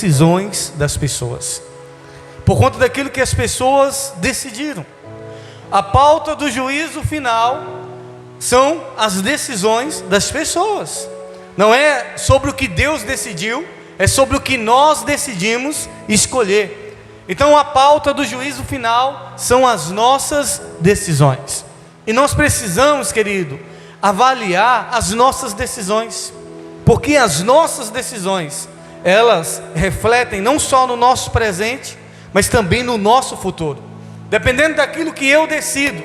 decisões das pessoas, por conta daquilo que as pessoas decidiram. A pauta do juízo final são as decisões das pessoas. Não é sobre o que Deus decidiu, é sobre o que nós decidimos escolher. Então a pauta do juízo final são as nossas decisões. E nós precisamos, querido, avaliar as nossas decisões, porque as nossas decisões, elas refletem não só no nosso presente, mas também no nosso futuro. Dependendo daquilo que eu decido,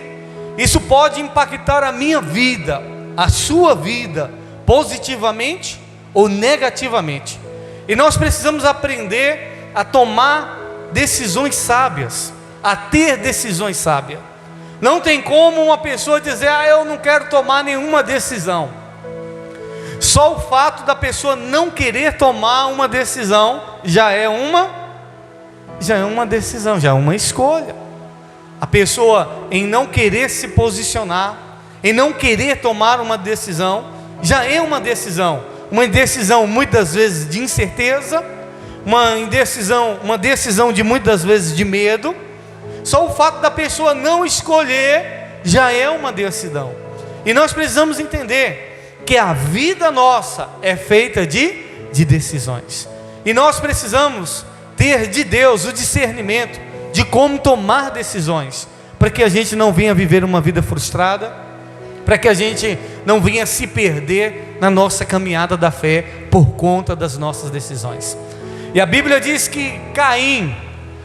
isso pode impactar a minha vida, a sua vida, positivamente ou negativamente. E nós precisamos aprender a tomar decisões sábias, a ter decisões sábias. Não tem como uma pessoa dizer: eu não quero tomar nenhuma decisão. Só o fato da pessoa não querer tomar uma decisão já é uma decisão, já é uma escolha. A pessoa, em não querer se posicionar, em não querer tomar uma decisão, já é uma decisão muitas vezes de incerteza, uma decisão de muitas vezes de medo. Só o fato da pessoa não escolher já é uma decisão. E nós precisamos entender que a vida nossa é feita de decisões, e nós precisamos ter de Deus o discernimento de como tomar decisões, para que a gente não venha viver uma vida frustrada, para que a gente não venha se perder na nossa caminhada da fé por conta das nossas decisões. E a Bíblia diz que Caim,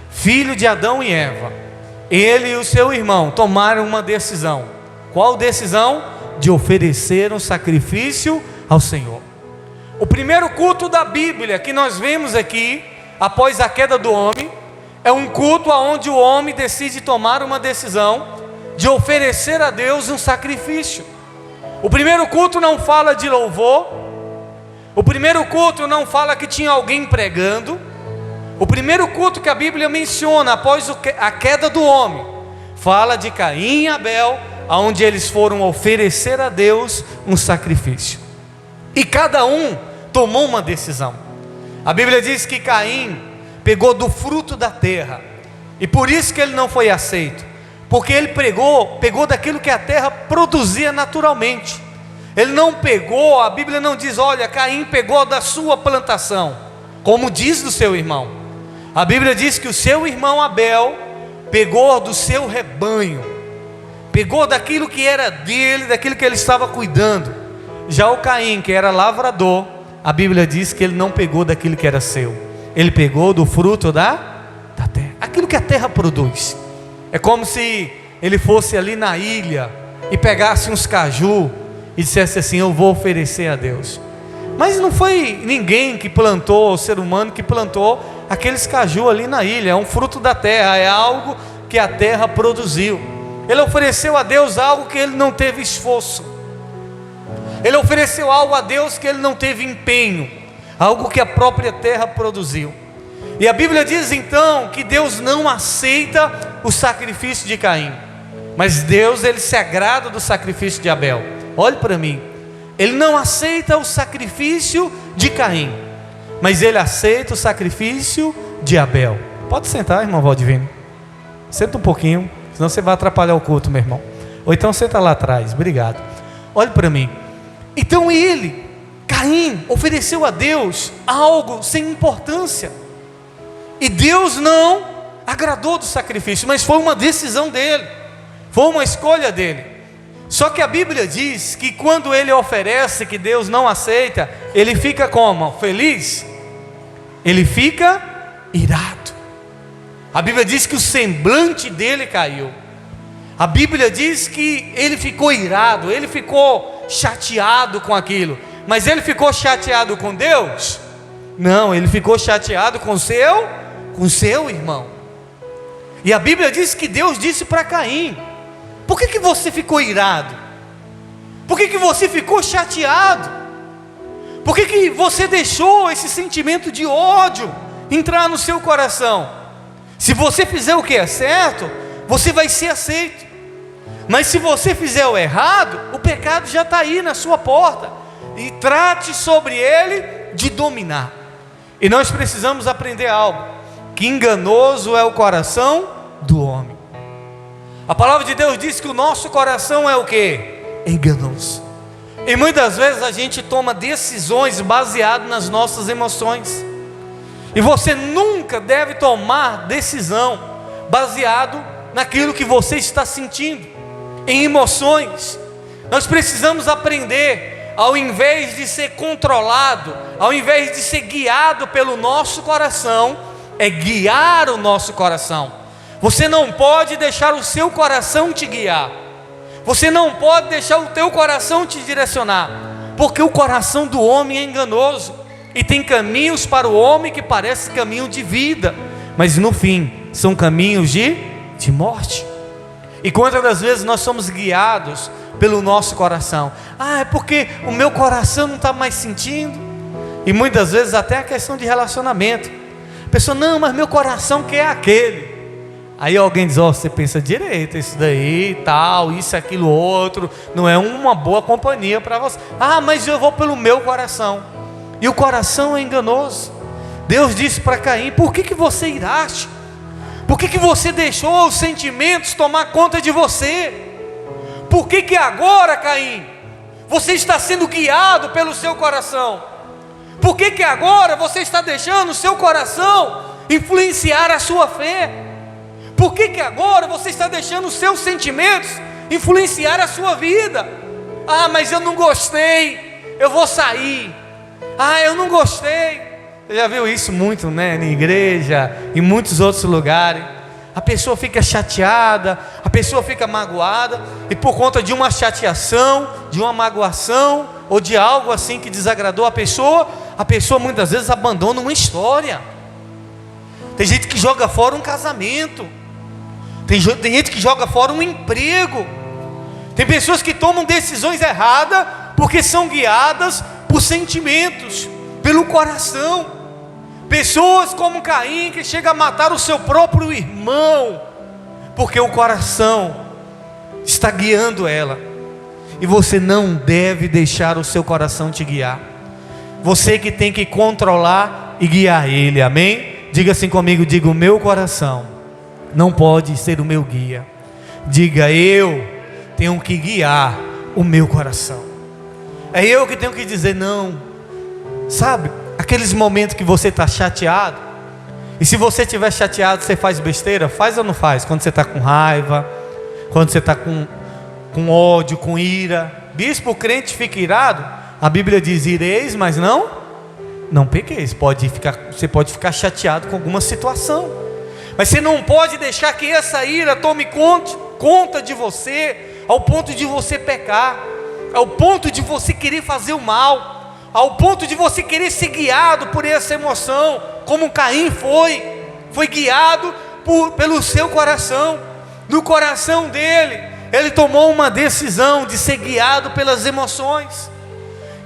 filho de Adão e Eva, ele e o seu irmão tomaram uma decisão. Qual decisão? De oferecer um sacrifício ao Senhor. O primeiro culto da Bíblia que nós vemos aqui, após a queda do homem, é um culto onde o homem decide tomar uma decisão de oferecer a Deus um sacrifício. O primeiro culto não fala de louvor, o primeiro culto não fala que tinha alguém pregando. O primeiro culto que a Bíblia menciona após a queda do homem, fala de Caim e Abel, onde eles foram oferecer a Deus um sacrifício, e cada um tomou uma decisão. A Bíblia diz que Caim pegou do fruto da terra, e por isso que ele não foi aceito, porque ele pegou daquilo que a terra produzia naturalmente. Ele não pegou, a Bíblia não diz: olha, Caim pegou da sua plantação, como diz do seu irmão. A Bíblia diz que o seu irmão Abel pegou do seu rebanho, pegou daquilo que era dele, daquilo que ele estava cuidando. Já o Caim, que era lavrador, a Bíblia diz que ele não pegou daquilo que era seu, ele pegou do fruto da terra, aquilo que a terra produz. É como se ele fosse ali na ilha e pegasse uns caju e dissesse assim: eu vou oferecer a Deus. Mas não foi ninguém que plantou, o ser humano que plantou aqueles caju ali na ilha. É um fruto da terra, é algo que a terra produziu. Ele ofereceu a Deus algo que ele não teve esforço, ele ofereceu algo a Deus que ele não teve empenho, algo que a própria terra produziu. E a Bíblia diz então que Deus não aceita o sacrifício de Caim, mas Deus, ele se agrada do sacrifício de Abel. Olhe para mim, ele não aceita o sacrifício de Caim, mas ele aceita o sacrifício de Abel. Pode sentar, irmão Valdivino, senta um pouquinho, senão você vai atrapalhar o culto, meu irmão. Ou então senta lá atrás, obrigado. Olhe para mim. Então Caim ofereceu a Deus algo sem importância, e Deus não agradou do sacrifício, mas foi uma decisão dele, foi uma escolha dele. Só que a Bíblia diz que quando ele oferece, que Deus não aceita, ele fica como? Feliz? Ele fica irado. A Bíblia diz que o semblante dele caiu. A Bíblia diz que ele ficou irado, ele ficou chateado com aquilo. Mas ele ficou chateado com Deus? Não, ele ficou chateado com seu irmão. E a Bíblia diz que Deus disse para Caim: por que você ficou irado? Por que você ficou chateado? Por que você deixou esse sentimento de ódio entrar no seu coração? Se você fizer o que é certo, você vai ser aceito. Mas se você fizer o errado, o pecado já está aí na sua porta, e trate sobre ele de dominar. E nós precisamos aprender algo: que enganoso é o coração do homem. A palavra de Deus diz que o nosso coração é o quê? Enganoso. E muitas vezes a gente toma decisões baseadas nas nossas emoções. E você nunca deve tomar decisão baseado naquilo que você está sentindo, em emoções. Nós precisamos aprender, ao invés de ser controlado, ao invés de ser guiado pelo nosso coração, é guiar o nosso coração. Você não pode deixar o seu coração te guiar. Você não pode deixar o teu coração te direcionar, porque o coração do homem é enganoso, e tem caminhos para o homem que parecem caminho de vida, mas no fim são caminhos de morte. E quantas das vezes nós somos guiados pelo nosso coração? É porque o meu coração não está mais sentindo. E muitas vezes até a questão de relacionamento, a pessoa, não, mas meu coração quer aquele. Aí alguém diz, você pensa direito, isso daí, tal, isso, aquilo, outro, não é uma boa companhia para você. Mas eu vou pelo meu coração. E o coração é enganoso. Deus disse para Caim, por que você iraste? Por que você deixou os sentimentos tomar conta de você? Por que agora, Caim, você está sendo guiado pelo seu coração? Por que agora você está deixando o seu coração influenciar a sua fé? Por que agora você está deixando os seus sentimentos influenciar a sua vida? Mas eu não gostei, eu vou sair. Eu não gostei. Você já viu isso muito, né? Na igreja, em muitos outros lugares. A pessoa fica chateada, a pessoa fica magoada, e por conta de uma chateação, de uma magoação, ou de algo assim que desagradou a pessoa muitas vezes abandona uma história. Tem gente que joga fora um casamento, tem gente que joga fora um emprego, tem pessoas que tomam decisões erradas, porque são guiadas por sentimentos, pelo coração. Pessoas como Caim, que chega a matar o seu próprio irmão, porque o coração está guiando ela. E você não deve deixar o seu coração te guiar. Você que tem que controlar e guiar ele, amém? Diga assim comigo, diga, o meu coração não pode ser o meu guia. Diga, eu tenho que guiar o meu coração. É eu que tenho que dizer não. Sabe, aqueles momentos que você está chateado, e se você estiver chateado, você faz besteira? Faz ou não faz? Quando você está com raiva, quando você está com ódio, com ira. Bispo, o crente fica irado? A Bíblia diz, ireis, mas não pequeis. Você pode ficar chateado com alguma situação, mas você não pode deixar que essa ira tome conta de você, ao ponto de você pecar, ao ponto de você querer fazer o mal, ao ponto de você querer ser guiado por essa emoção, como Caim foi guiado pelo seu coração. No coração dele, ele tomou uma decisão de ser guiado pelas emoções.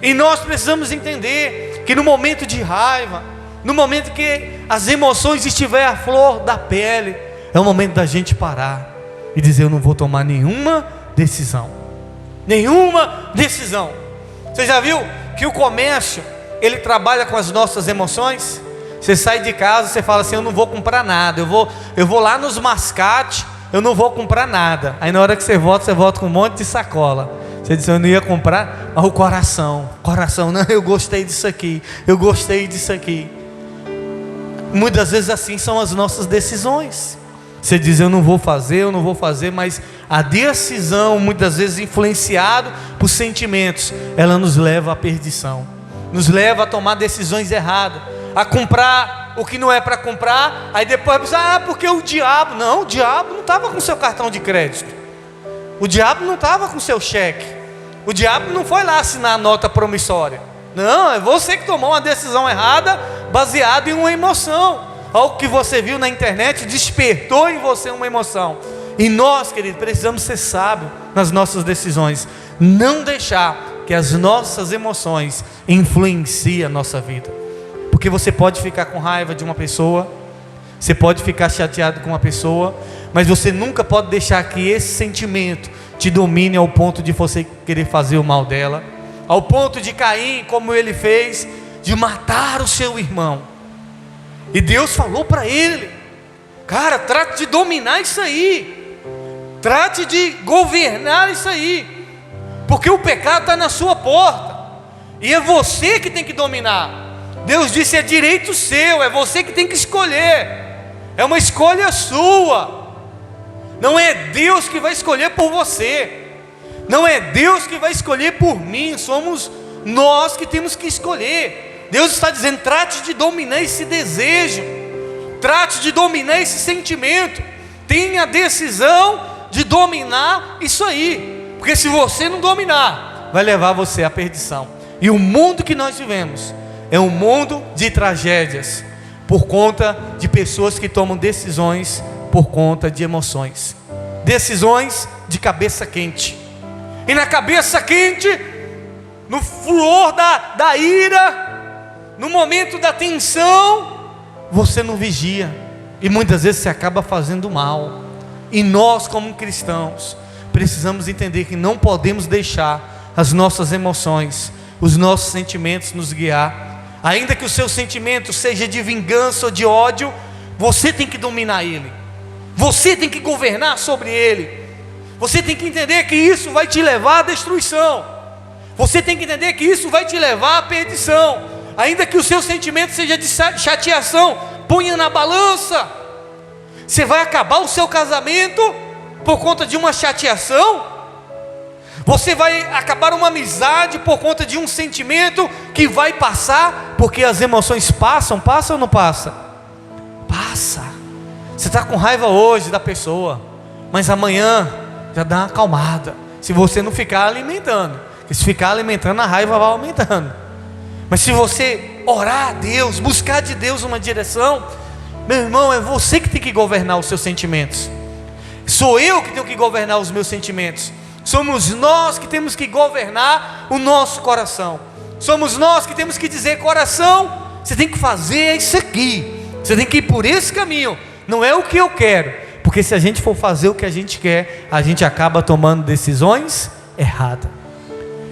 E nós precisamos entender que no momento de raiva, no momento que as emoções estiverem à flor da pele, é o momento da gente parar e dizer, eu não vou tomar nenhuma decisão. Você já viu que o comércio, ele trabalha com as nossas emoções? Você sai de casa, você fala assim, eu não vou comprar nada, eu vou lá nos mascates, eu não vou comprar nada. Aí na hora que você volta com um monte de sacola. Você diz, eu não ia comprar, mas o coração, não, eu gostei disso aqui. Muitas vezes assim são as nossas decisões. Você diz, eu não vou fazer, mas a decisão, muitas vezes influenciada por sentimentos, ela nos leva à perdição, nos leva a tomar decisões erradas, a comprar o que não é para comprar. Aí depois pensa, porque o diabo não estava com seu cartão de crédito, o diabo não estava com seu cheque, o diabo não foi lá assinar a nota promissória. Não, é você que tomou uma decisão errada, baseada em uma emoção. Algo que você viu na internet despertou em você uma emoção. E nós, querido, precisamos ser sábios nas nossas decisões, não deixar que as nossas emoções influenciem a nossa vida. Porque você pode ficar com raiva de uma pessoa, você pode ficar chateado com uma pessoa, mas você nunca pode deixar que esse sentimento te domine ao ponto de você querer fazer o mal dela, ao ponto de Caim, como ele fez, de matar o seu irmão. E Deus falou para ele: cara, trate de dominar isso aí, trate de governar isso aí, porque o pecado está na sua porta, e é você que tem que dominar. Deus disse: é direito seu, é você que tem que escolher, é uma escolha sua. Não é Deus que vai escolher por você, não é Deus que vai escolher por mim, somos nós que temos que escolher. Deus está dizendo: trate de dominar esse desejo, trate de dominar esse sentimento, tenha a decisão de dominar isso aí, porque se você não dominar, vai levar você à perdição. E o mundo que nós vivemos é um mundo de tragédias, por conta de pessoas que tomam decisões por conta de emoções, decisões de cabeça quente. E na cabeça quente, no furor da ira, no momento da tensão, você não vigia, e muitas vezes você acaba fazendo mal. E nós, como cristãos, precisamos entender que não podemos deixar as nossas emoções, os nossos sentimentos nos guiar. Ainda que o seu sentimento seja de vingança ou de ódio, você tem que dominar ele, você tem que governar sobre ele. Você tem que entender que isso vai te levar à destruição, você tem que entender que isso vai te levar à perdição. Ainda que o seu sentimento seja de chateação, ponha na balança. Você vai acabar o seu casamento por conta de uma chateação? Você vai acabar uma amizade por conta de um sentimento que vai passar? Porque as emoções passam ou não passam? Passa. Você está com raiva hoje da pessoa, mas amanhã já dá uma acalmada, se você não ficar alimentando. Porque se ficar alimentando, a raiva vai aumentando. Mas se você orar a Deus, buscar de Deus uma direção, meu irmão, é você que tem que governar os seus sentimentos. Sou eu que tenho que governar os meus sentimentos. Somos nós que temos que governar o nosso coração. Somos nós que temos que dizer: coração, você tem que fazer isso aqui, você tem que ir por esse caminho, não é o que eu quero. Porque se a gente for fazer o que a gente quer, a gente acaba tomando decisões erradas.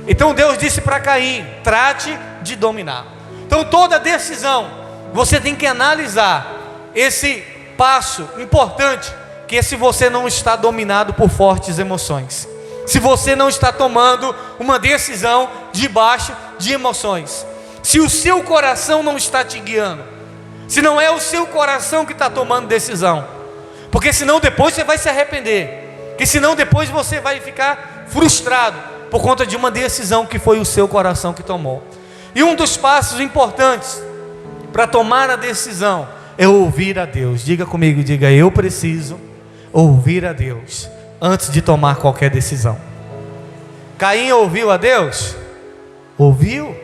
Então Deus disse para Caim: trate de dominar. Então toda decisão, você tem que analisar esse passo importante, que é se você não está dominado por fortes emoções, se você não está tomando uma decisão debaixo de emoções, se o seu coração não está te guiando, se não é o seu coração que está tomando decisão, porque senão depois você vai se arrepender, porque senão depois você vai ficar frustrado por conta de uma decisão que foi o seu coração que tomou. E um dos passos importantes para tomar a decisão é ouvir a Deus. Diga comigo, diga: eu preciso ouvir a Deus antes de tomar qualquer decisão. Caim ouviu a Deus? Ouviu.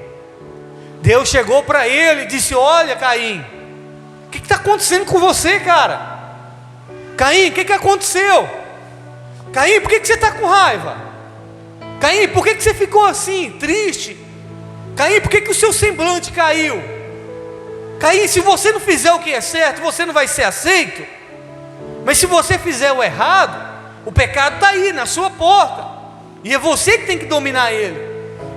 Deus chegou para ele e disse: olha, Caim, o que está acontecendo com você, cara? Caim, o que aconteceu? Caim, por que você está com raiva? Caim, por que você ficou assim, triste? Caim, por que o seu semblante caiu? Caim, se você não fizer o que é certo, você não vai ser aceito. Mas se você fizer o errado, o pecado está aí na sua porta, e é você que tem que dominar ele.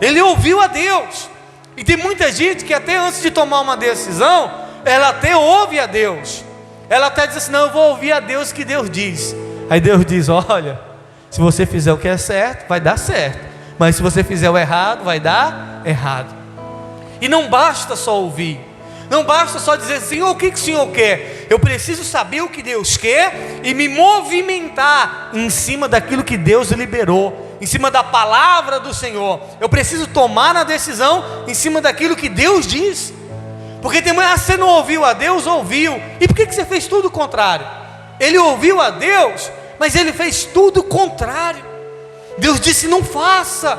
Ele ouviu a Deus. E tem muita gente que até antes de tomar uma decisão, ela até ouve a Deus, ela até diz assim: não, eu vou ouvir a Deus, que Deus diz. Aí Deus diz: olha, se você fizer o que é certo, vai dar certo, mas se você fizer o errado, vai dar errado. E não basta só ouvir, não basta só dizer: Senhor, o que o Senhor quer? Eu preciso saber o que Deus quer e me movimentar em cima daquilo que Deus liberou, em cima da palavra do Senhor. Eu preciso tomar a decisão em cima daquilo que Deus diz. Porque tem mulher: você não ouviu a Deus? Ouviu. E por que você fez tudo o contrário? Ele ouviu a Deus, mas ele fez tudo o contrário. Deus disse: não faça.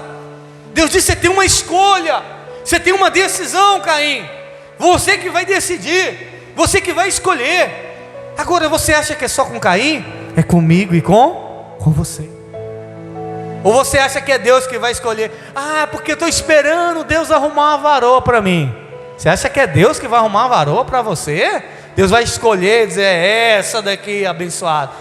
Deus disse: você tem uma escolha, você tem uma decisão, Caim. Você que vai decidir, você que vai escolher. Agora, você acha que é só com Caim? É comigo e com você. Ou você acha que é Deus que vai escolher? Ah, porque eu estou esperando Deus arrumar uma varoa para mim. Você acha que é Deus que vai arrumar uma varoa para você? Deus vai escolher e dizer: é essa daqui abençoada.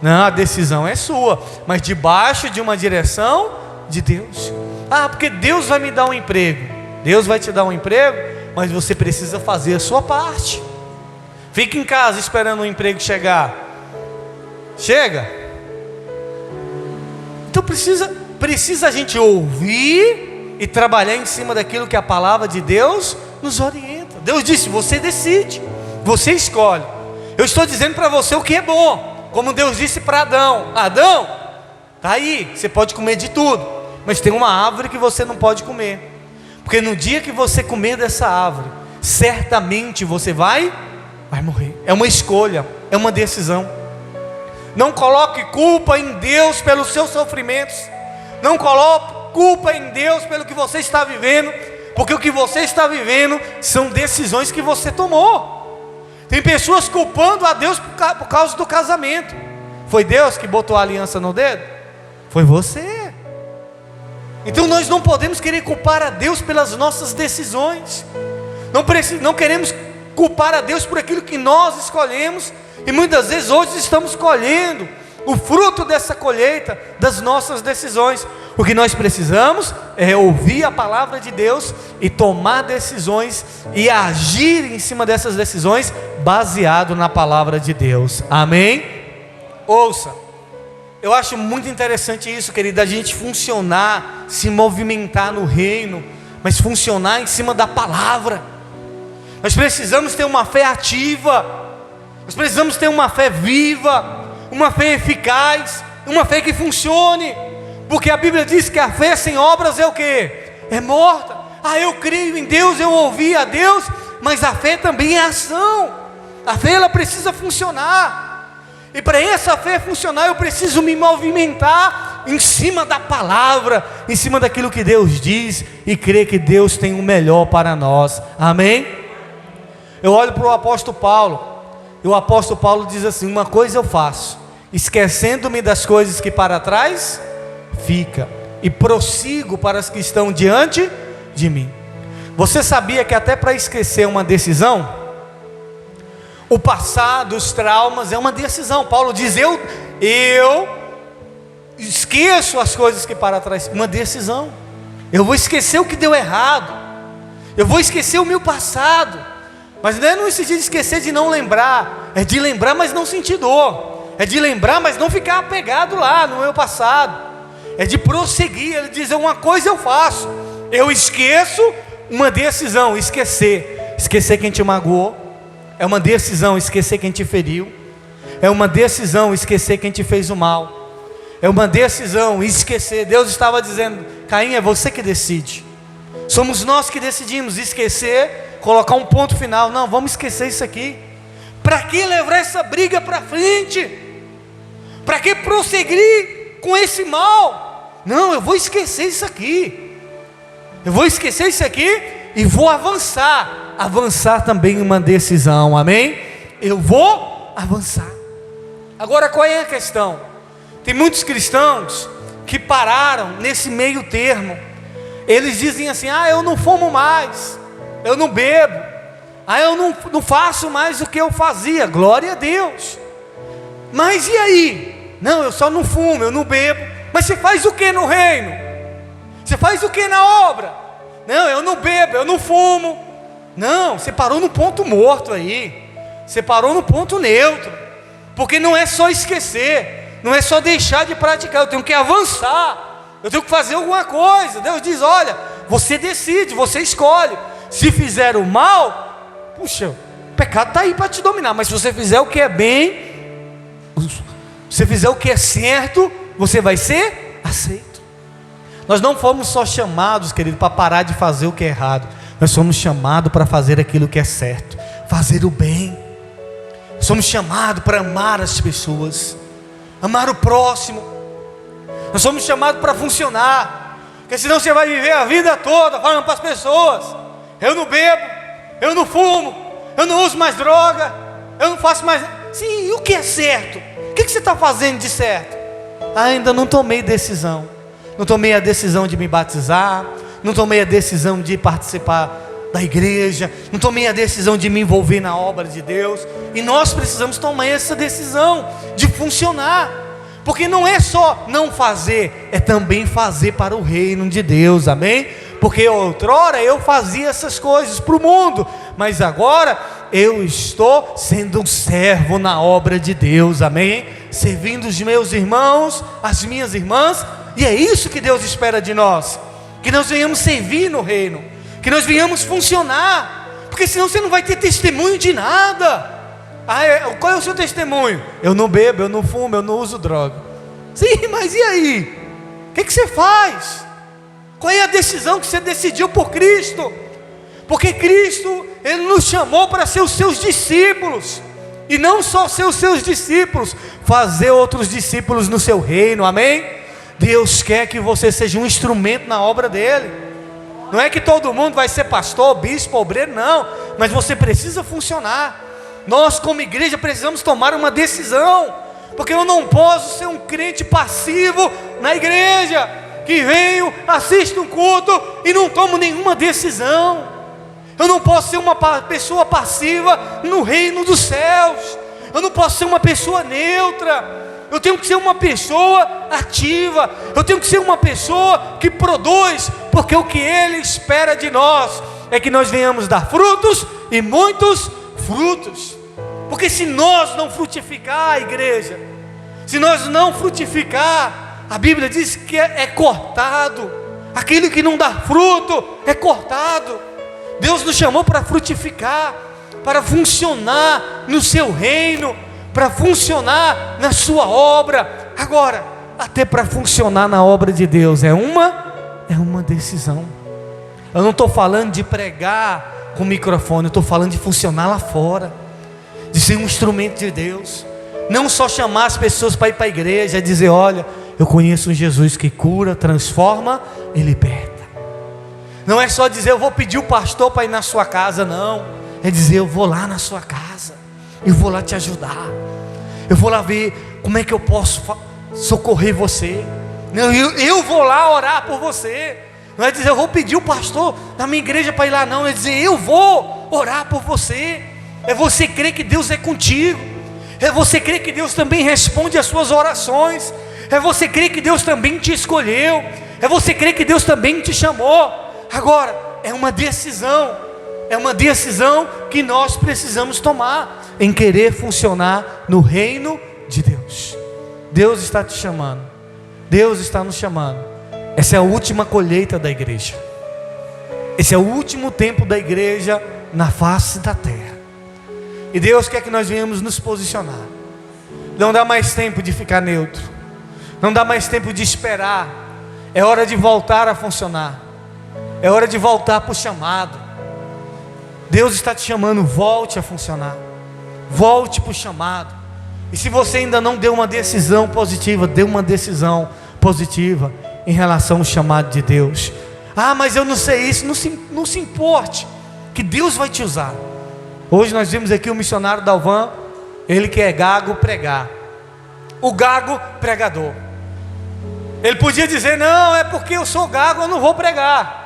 Não, a decisão é sua, mas debaixo de uma direção de Deus. Ah, porque Deus vai me dar um emprego. Deus vai te dar um emprego, mas você precisa fazer a sua parte. Fica em casa esperando o emprego chegar. Chega. Então precisa a gente ouvir e trabalhar em cima daquilo que a palavra de Deus nos orienta. Deus disse: você decide, você escolhe. Eu estou dizendo para você o que é bom, como Deus disse para Adão: Adão, tá aí, você pode comer de tudo, mas tem uma árvore que você não pode comer, porque no dia que você comer dessa árvore, certamente você vai morrer. É uma escolha, é uma decisão. Não coloque culpa em Deus pelos seus sofrimentos. Não coloque culpa em Deus pelo que você está vivendo, porque o que você está vivendo são decisões que você tomou. Tem pessoas culpando a Deus por causa do casamento. Foi Deus que botou a aliança no dedo? Foi você. Então nós não podemos querer culpar a Deus pelas nossas decisões. Não queremos culpar a Deus por aquilo que nós escolhemos, e muitas vezes hoje estamos colhendo o fruto dessa colheita das nossas decisões. O que nós precisamos é ouvir a palavra de Deus e tomar decisões e agir em cima dessas decisões baseado na palavra de Deus. Amém? Ouça, eu acho muito interessante isso, querido, a gente funcionar, se movimentar no reino, mas funcionar em cima da palavra. Nós precisamos ter uma fé ativa, nós precisamos ter uma fé viva, uma fé eficaz, uma fé que funcione, porque a Bíblia diz que a fé sem obras é o que? É morta. Eu creio em Deus, eu ouvi a Deus, mas a fé também é ação. A fé, ela precisa funcionar, e para essa fé funcionar eu preciso me movimentar em cima da palavra, em cima daquilo que Deus diz, e crer que Deus tem o melhor para nós. Amém? Eu olho para o apóstolo Paulo, e o apóstolo Paulo diz assim: uma coisa eu faço, esquecendo-me das coisas que para trás fica, e prossigo para as que estão diante de mim. Você sabia que até para esquecer uma decisão, o passado, os traumas, é uma decisão. Paulo diz: eu esqueço as coisas que para trás. Uma decisão. Eu vou esquecer o que deu errado, eu vou esquecer o meu passado. Mas não é no sentido de esquecer de não lembrar, é de lembrar, mas não sentir dor, é de lembrar, mas não ficar apegado lá no meu passado, é de prosseguir. Ele diz: uma coisa eu faço, eu esqueço. Uma decisão, esquecer quem te magoou, é uma decisão esquecer quem te feriu, é uma decisão esquecer quem te fez o mal, é uma decisão esquecer. Deus estava dizendo: Caim, é você que decide, somos nós que decidimos esquecer, colocar um ponto final. Não, vamos esquecer isso aqui. Para que levar essa briga para frente? Para que prosseguir com esse mal? Não, eu vou esquecer isso aqui, eu vou esquecer isso aqui e vou avançar. Avançar também é uma decisão. Amém? Eu vou avançar. Agora, qual é a questão? Tem muitos cristãos que pararam nesse meio termo. Eles dizem assim: eu não fumo mais, eu não bebo, eu não faço mais o que eu fazia. Glória a Deus. Mas e aí? Não, eu só não fumo, eu não bebo. Mas você faz o que no reino? Você faz o que na obra? Não, eu não bebo, eu não fumo. Não, você parou no ponto morto aí, você parou no ponto neutro, porque não é só esquecer, não é só deixar de praticar, eu tenho que avançar, eu tenho que fazer alguma coisa. Deus diz: olha, você decide, você escolhe. Se fizer o mal, puxa, o pecado está aí para te dominar, mas se você fizer o que é bem, se você fizer o que é certo, você vai ser aceito. Nós não fomos só chamados, querido, para parar de fazer o que é errado, nós somos chamados para fazer aquilo que é certo, fazer o bem. Somos chamados para amar as pessoas, amar o próximo. Nós somos chamados para funcionar, porque senão você vai viver a vida toda falando para as pessoas: eu não bebo, eu não fumo, eu não uso mais droga, eu não faço mais. Sim, e o que é certo? O que você está fazendo de certo? Ainda não tomei decisão. Não tomei a decisão de me batizar, não tomei a decisão de participar da igreja, não tomei a decisão de me envolver na obra de Deus. E nós precisamos tomar essa decisão de funcionar, porque não é só não fazer, é também fazer para o reino de Deus. Amém? Porque outrora eu fazia essas coisas para o mundo, mas agora eu estou sendo um servo na obra de Deus, amém? Servindo os meus irmãos, as minhas irmãs, e é isso que Deus espera de nós, que nós venhamos servir no reino, que nós venhamos funcionar, porque senão você não vai ter testemunho de nada. Qual é o seu testemunho? Eu não bebo, eu não fumo, eu não uso droga. Sim, mas e aí? O que você faz? Qual é a decisão que você decidiu por Cristo? Porque Cristo, Ele nos chamou para ser os seus discípulos, e não só ser os seus discípulos, fazer outros discípulos no seu reino, amém? Deus quer que você seja um instrumento na obra dEle. Não é que todo mundo vai ser pastor, bispo, obreiro, não, mas você precisa funcionar. Nós como igreja precisamos tomar uma decisão, porque eu não posso ser um crente passivo na igreja, que venho, assisto um culto e não tomo nenhuma decisão. Eu não posso ser uma pessoa passiva no reino dos céus. Eu não posso ser uma pessoa neutra. Eu tenho que ser uma pessoa ativa. Eu tenho que ser uma pessoa que produz, porque o que Ele espera de nós é que nós venhamos dar frutos, e muitos frutos. Porque se nós não frutificar, igreja, se nós não frutificar, a Bíblia diz que é cortado. Aquele que não dá fruto é cortado. Deus nos chamou para frutificar, para funcionar no seu reino, para funcionar na sua obra. Agora, até para funcionar na obra de Deus é uma decisão. Eu não estou falando de pregar com microfone, eu estou falando de funcionar lá fora, de ser um instrumento de Deus. Não só chamar as pessoas para ir para a igreja, é dizer: olha, eu conheço um Jesus que cura, transforma e liberta. Não é só dizer: eu vou pedir o pastor para ir na sua casa, não. É dizer: eu vou lá na sua casa, eu vou lá te ajudar, eu vou lá ver como é que eu posso socorrer você. Eu vou lá orar por você. Não é dizer: eu vou pedir o pastor da minha igreja para ir lá, não. É dizer: eu vou orar por você. É você crer que Deus é contigo, é você crer que Deus também responde às suas orações, é você crer que Deus também te escolheu, é você crer que Deus também te chamou. Agora, é uma decisão que nós precisamos tomar, em querer funcionar no reino de Deus. Deus está te chamando, Deus está nos chamando. Essa é a última colheita da igreja, esse é o último tempo da igreja na face da terra, e Deus quer que nós venhamos nos posicionar. Não dá mais tempo de ficar neutro, não dá mais tempo de esperar. É hora de voltar a funcionar, é hora de voltar para o chamado. Deus está te chamando, volte a funcionar, volte para o chamado. E se você ainda não deu uma decisão positiva, dê uma decisão positiva em relação ao chamado de Deus. Mas eu não sei isso, não se importe, que Deus vai te usar. Hoje nós vimos aqui o missionário Dalvan, ele que é gago pregar, o gago pregador. Ele podia dizer: não, é porque eu sou gago, eu não vou pregar.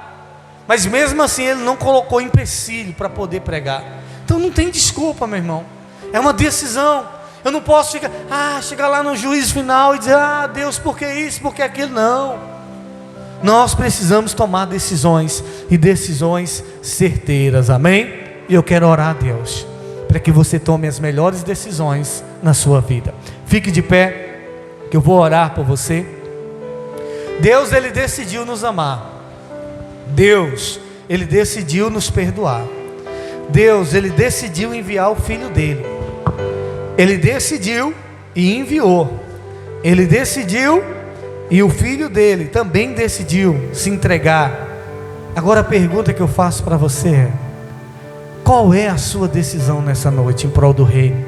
Mas mesmo assim ele não colocou empecilho para poder pregar. Então não tem desculpa, meu irmão. É uma decisão. Eu não posso chegar lá no juízo final e dizer: Deus, por que isso, por que aquilo? Não. Nós precisamos tomar decisões, e decisões certeiras, amém? E eu quero orar a Deus para que você tome as melhores decisões na sua vida. Fique de pé, que eu vou orar por você. Deus, Ele decidiu nos amar. Deus, Ele decidiu nos perdoar. Deus, Ele decidiu enviar o Filho dEle. Ele decidiu e enviou. Ele decidiu e o Filho dEle também decidiu se entregar. Agora a pergunta que eu faço para você é: qual é a sua decisão nessa noite em prol do reino?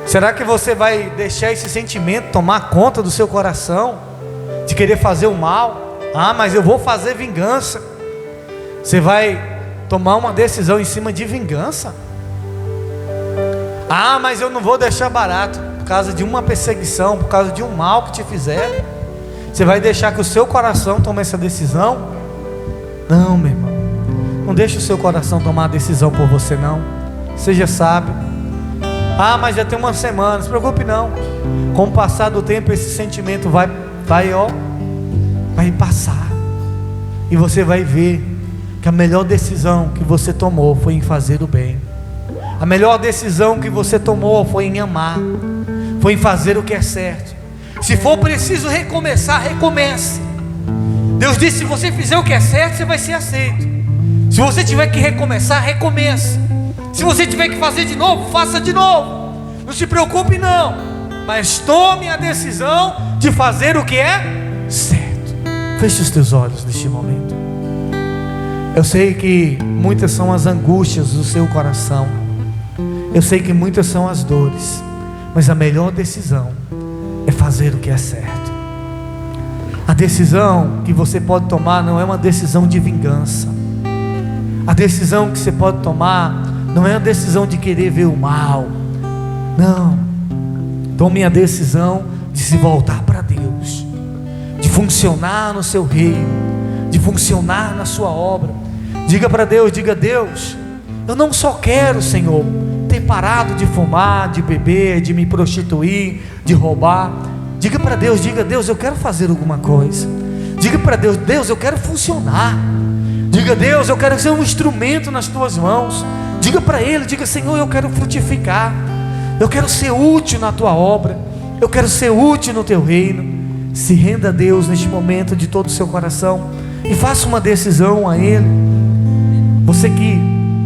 Será que você vai deixar esse sentimento tomar conta do seu coração, de querer fazer o mal? Mas eu vou fazer vingança. Você vai tomar uma decisão em cima de vingança? Mas eu não vou deixar barato, por causa de uma perseguição, por causa de um mal que te fizeram. Você vai deixar que o seu coração tome essa decisão? Não, meu irmão, não deixe o seu coração tomar a decisão por você, não. Seja sábio. Mas já tem uma semana, não se preocupe não. Com o passar do tempo, esse sentimento vai passar, e você vai ver que a melhor decisão que você tomou foi em fazer o bem. A melhor decisão que você tomou foi em amar, foi em fazer o que é certo. Se for preciso recomeçar, recomece. Deus disse: se você fizer o que é certo, você vai ser aceito. Se você tiver que recomeçar, recomece. Se você tiver que fazer de novo, faça de novo. Não se preocupe não, mas tome a decisão de fazer o que é certo. Feche os teus olhos neste momento. Eu sei que muitas são as angústias do seu coração, eu sei que muitas são as dores, mas a melhor decisão é fazer o que é certo. A decisão que você pode tomar não é uma decisão de vingança. A decisão que você pode tomar não é a decisão de querer ver o mal. Não. Tome a decisão de se voltar para Deus, de funcionar no seu reino, de funcionar na sua obra. Diga para Deus, diga: Deus, eu não só quero, Senhor, ter parado de fumar, de beber, de me prostituir, de roubar. Diga para Deus, diga: Deus, eu quero fazer alguma coisa. Diga para Deus: Deus, eu quero funcionar. Diga: Deus, eu quero ser um instrumento nas tuas mãos. Diga para Ele, diga: Senhor, eu quero frutificar, eu quero ser útil na tua obra, eu quero ser útil no teu reino. Se renda a Deus neste momento de todo o seu coração e faça uma decisão a Ele. Você que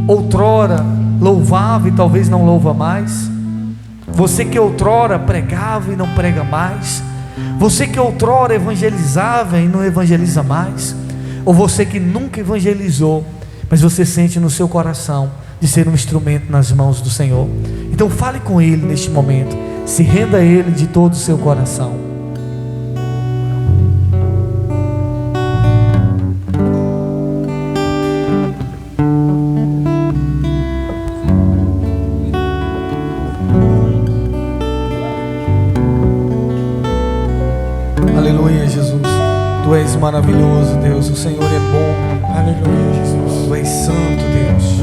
outrora louvava e talvez não louva mais, você que outrora pregava e não prega mais, você que outrora evangelizava e não evangeliza mais, ou você que nunca evangelizou, mas você sente no seu coração de ser um instrumento nas mãos do Senhor. Então fale com Ele neste momento, se renda a Ele de todo o seu coração. Aleluia, Jesus. Tu és maravilhoso, Deus. O Senhor é bom. Aleluia, Jesus. Tu és santo, Deus.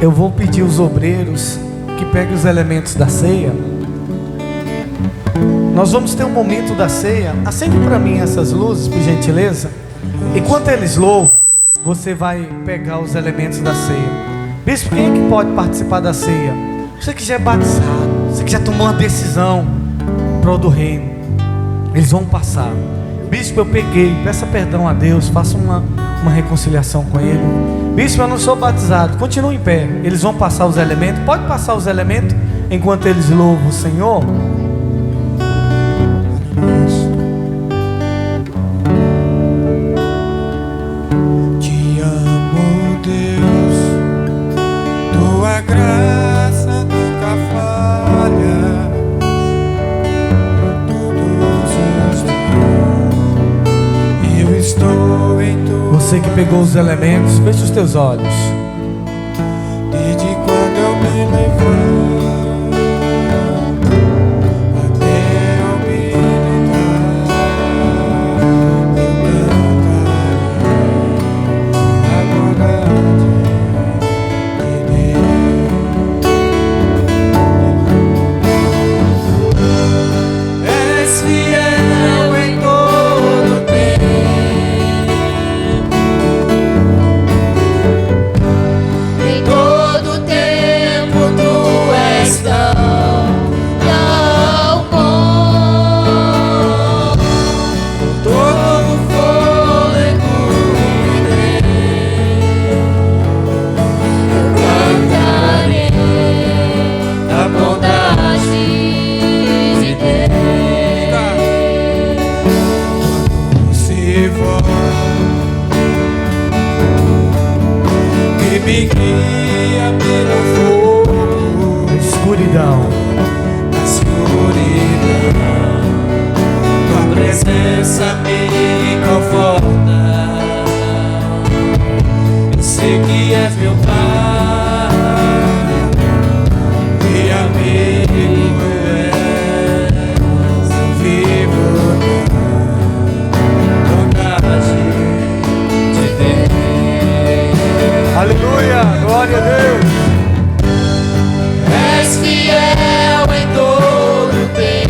Eu vou pedir aos obreiros que peguem os elementos da ceia. Nós vamos ter um momento da ceia. Acende para mim essas luzes, por gentileza. Enquanto eles louvam, você vai pegar os elementos da ceia. Bispo, quem é que pode participar da ceia? Você que já é batizado, você que já tomou uma decisão prol do reino. Eles vão passar. Bispo, eu peguei, peça perdão a Deus, faça uma reconciliação com Ele. Bispo, eu não sou batizado, continue em pé. Eles vão passar os elementos. Pode passar os elementos enquanto eles louvam o Senhor. Te amo, Deus, tua graça nunca falha. Todos os dias eu estou em tua. Você que pegou os elementos, feche os teus olhos. Desde quando eu me levanto até eu me deitar, eu cantarei a bondade de Deus. És fiel em todo tempo. Em todo tempo tu és tão bom. Todo fôlego que tenho, Eu cantarei a bondade de Deus. se for que me guia pelo fogo, Escuridão. na escuridão. Tua presença me conforta. Eu sei que és meu Pai e amigo és. Eu vivo na vontade de Deus. Aleluia, glória a Deus. És fiel em todo tempo.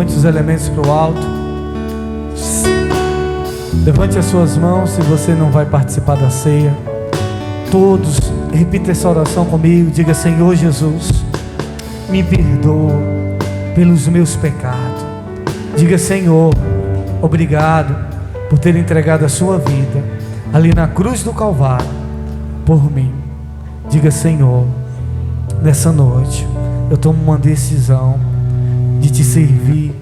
levante os elementos para o alto. Levante as suas mãos se você não vai participar da ceia. Todos, repita essa oração comigo. Diga: Senhor Jesus, me perdoa pelos meus pecados. Diga: Senhor, obrigado por ter entregado a sua vida ali na cruz do Calvário por mim. Diga: Senhor, nessa noite eu tomo uma decisão de te servir,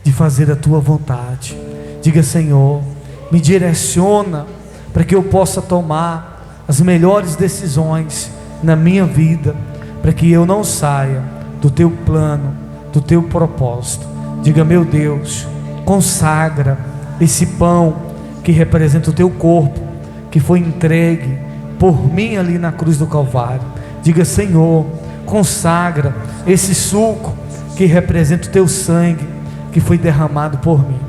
de fazer a tua vontade. Diga: Senhor, me direciona para que eu possa tomar as melhores decisões na minha vida, para que eu não saia do teu plano, do teu propósito. Diga: meu Deus, consagra esse pão que representa o teu corpo, que foi entregue por mim ali na cruz do Calvário. Diga: Senhor, consagra esse suco que representa o teu sangue, que foi derramado por mim.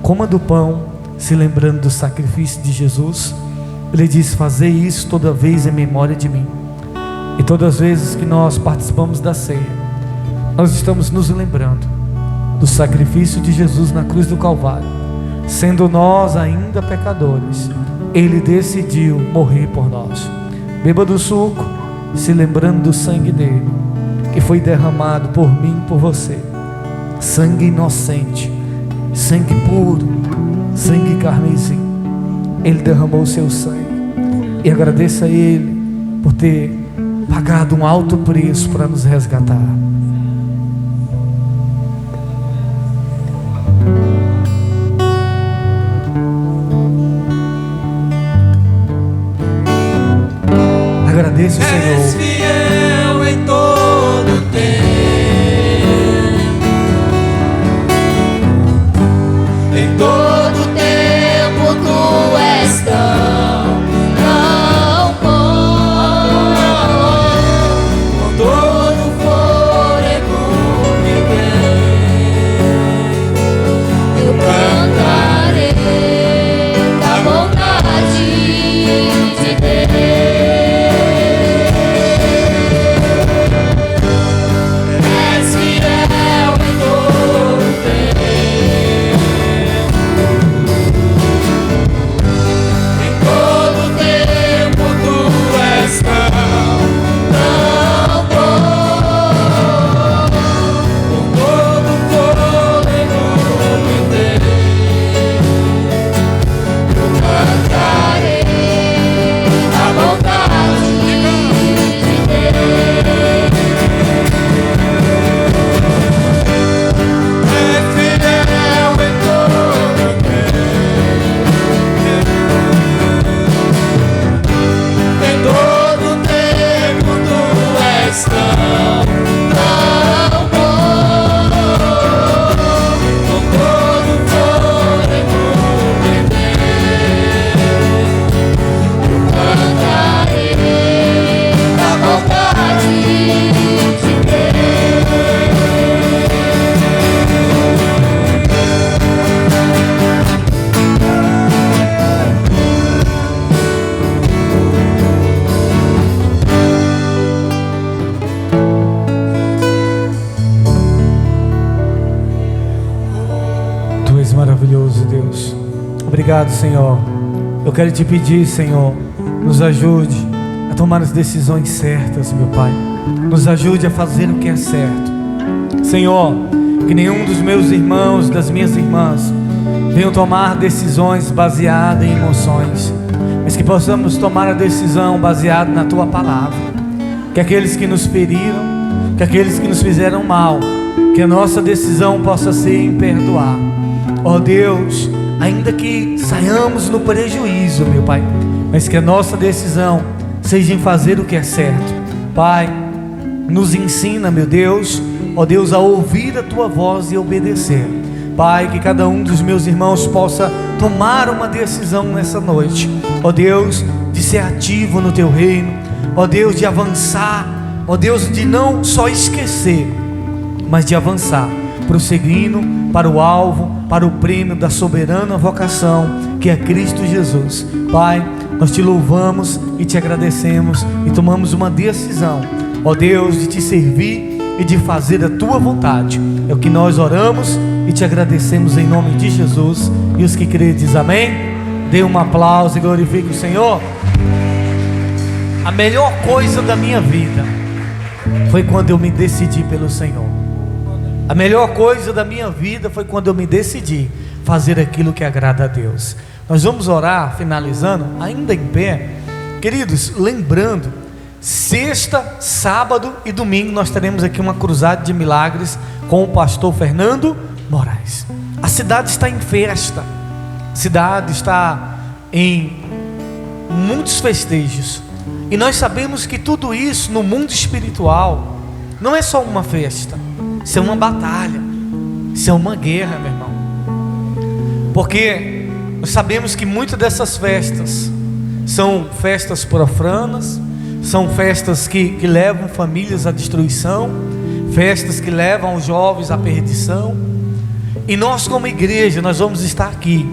Coma do pão, se lembrando do sacrifício de Jesus. Ele diz: fazer isso toda vez em memória de mim. E todas as vezes que nós participamos da ceia, nós estamos nos lembrando do sacrifício de Jesus na cruz do Calvário. Sendo nós ainda pecadores, Ele decidiu morrer por nós. Beba do suco, se lembrando do sangue dele, que foi derramado por mim e por você. Sangue inocente, sangue puro, sangue carmesim. Ele derramou o seu sangue. E agradeça a Ele por ter pagado um alto preço para nos resgatar. Agradeça o Senhor. És fiel em todo tempo, em todo tempo tu és tão bom. com todo Fôlego que tem. eu cantarei da bondade de Deus. És fiel em todo tempo, Em todo tempo tu és tão tão bom. com todo fôlego que tem. Eu cantarei a bondade de Deus. É fiel em todo tempo, em todo tempo tu és tão Tão bom, com todo fôlego que tem. cantarei a bondade de Deus. Tu és maravilhoso, Deus. Obrigado, Senhor. Eu quero te pedir, Senhor, nos ajude a tomar as decisões certas, meu Pai. Nos ajude a fazer o que é certo. Senhor, que nenhum dos meus irmãos, das minhas irmãs, venham tomar decisões baseadas em emoções, mas que possamos tomar a decisão baseada na Tua Palavra. Que aqueles que nos feriram, que aqueles que nos fizeram mal, que a nossa decisão possa ser em perdoar. Ó Deus, ainda que saiamos no prejuízo, meu Pai, mas que a nossa decisão seja em fazer o que é certo. Pai, nos ensina, meu Deus, ó Deus, a ouvir a Tua voz e obedecer. Pai, que cada um dos meus irmãos possa tomar uma decisão nessa noite, ó Deus, de ser ativo no Teu reino, ó Deus, de avançar, ó Deus, de não só esquecer, mas de avançar, prosseguindo para o alvo, para o prêmio da soberana vocação, que é Cristo Jesus. Pai, nós Te louvamos e Te agradecemos e tomamos uma decisão, ó Deus, de Te servir e de fazer a Tua vontade. É o que nós oramos e te agradecemos em nome de Jesus. E os que creem diz amém. Dê um aplauso e glorifique o Senhor. A melhor coisa da minha vida foi quando eu me decidi pelo Senhor. A melhor coisa da minha vida foi quando eu me decidi fazer aquilo que agrada a Deus. Nós vamos orar, finalizando, ainda em pé. Queridos, lembrando, sexta, sábado e domingo nós teremos aqui uma cruzada de milagres com o pastor Fernando Moraes. A cidade está em festa, a cidade está em muitos festejos. E nós sabemos que tudo isso no mundo espiritual não é só uma festa, isso é uma batalha, isso é uma guerra, meu irmão. Porque nós sabemos que muitas dessas festas são festas profanas, são festas que levam famílias à destruição, festas que levam os jovens à perdição. E nós como igreja, nós vamos estar aqui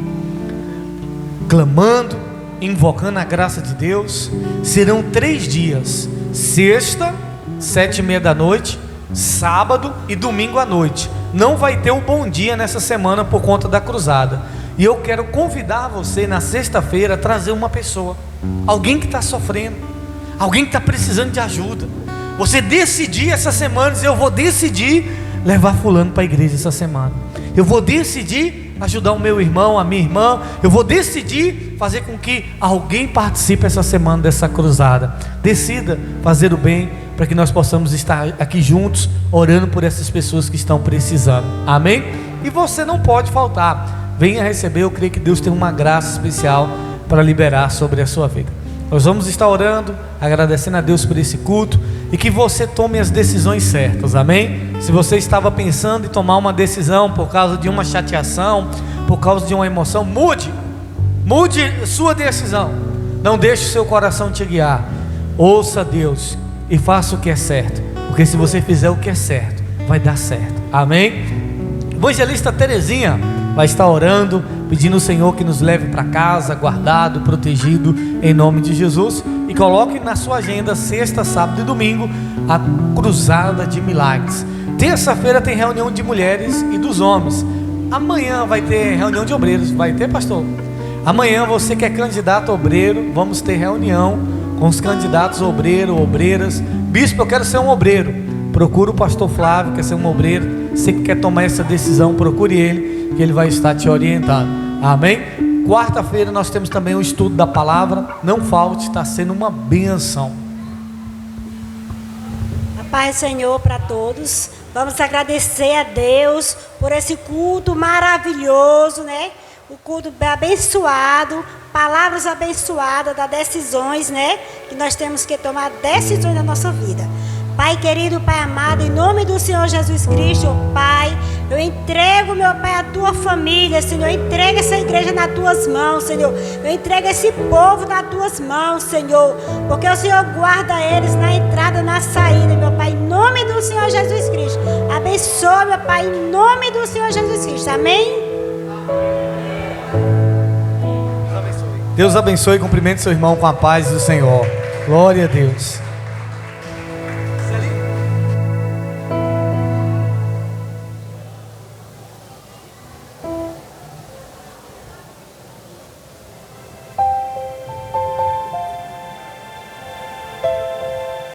clamando, invocando a graça de Deus. Serão 3 dias: sexta, 7:30 da noite, sábado e domingo à noite. Não vai ter o bom dia nessa semana por conta da cruzada. E eu quero convidar você na sexta-feira a trazer uma pessoa, alguém que está sofrendo, alguém que está precisando de ajuda. Você decidir essa semana, dizer: eu vou decidir levar fulano para a igreja essa semana, eu vou decidir ajudar o meu irmão, a minha irmã, eu vou decidir fazer com que alguém participe essa semana dessa cruzada. Decida fazer o bem, para que nós possamos estar aqui juntos, orando por essas pessoas que estão precisando, amém? E você não pode faltar, venha receber. Eu creio que Deus tem uma graça especial para liberar sobre a sua vida. Nós vamos estar orando, agradecendo a Deus por esse culto, e que você tome as decisões certas, amém? Se você estava pensando em tomar uma decisão por causa de uma chateação, por causa de uma emoção, mude sua decisão. Não deixe o seu coração te guiar. Ouça Deus e faça o que é certo, porque se você fizer o que é certo, vai dar certo, amém? Evangelista Terezinha vai estar orando, pedindo ao Senhor que nos leve para casa, guardado, protegido, em nome de Jesus. E coloque na sua agenda, sexta, sábado e domingo, a cruzada de milagres. Terça-feira tem reunião de mulheres e dos homens. Amanhã vai ter reunião de obreiros. Vai ter, pastor? Amanhã, você que é candidato obreiro, vamos ter reunião com os candidatos obreiro, obreiras. Bispo, eu quero ser um obreiro. Procura o pastor Flávio, quer ser um obreiro. Você que quer tomar essa decisão, procure ele, que ele vai estar te orientando, amém? Quarta-feira nós temos também o estudo da palavra. Não falte, está sendo uma benção. A paz do Senhor para todos. Vamos agradecer a Deus por esse culto maravilhoso, né? O culto abençoado, palavras abençoadas, das decisões, né? Que nós temos que tomar decisões na nossa vida. Pai querido, Pai amado, em nome do Senhor Jesus Cristo, Pai, eu entrego, meu Pai, a tua família, Senhor. Eu entrego essa igreja nas tuas mãos, Senhor. Eu entrego esse povo nas tuas mãos, Senhor, porque o Senhor guarda eles na entrada e na saída, meu Pai, em nome do Senhor Jesus Cristo. Abençoa, meu Pai, em nome do Senhor Jesus Cristo, amém? Deus abençoe e cumprimente seu irmão com a paz do Senhor. Glória a Deus.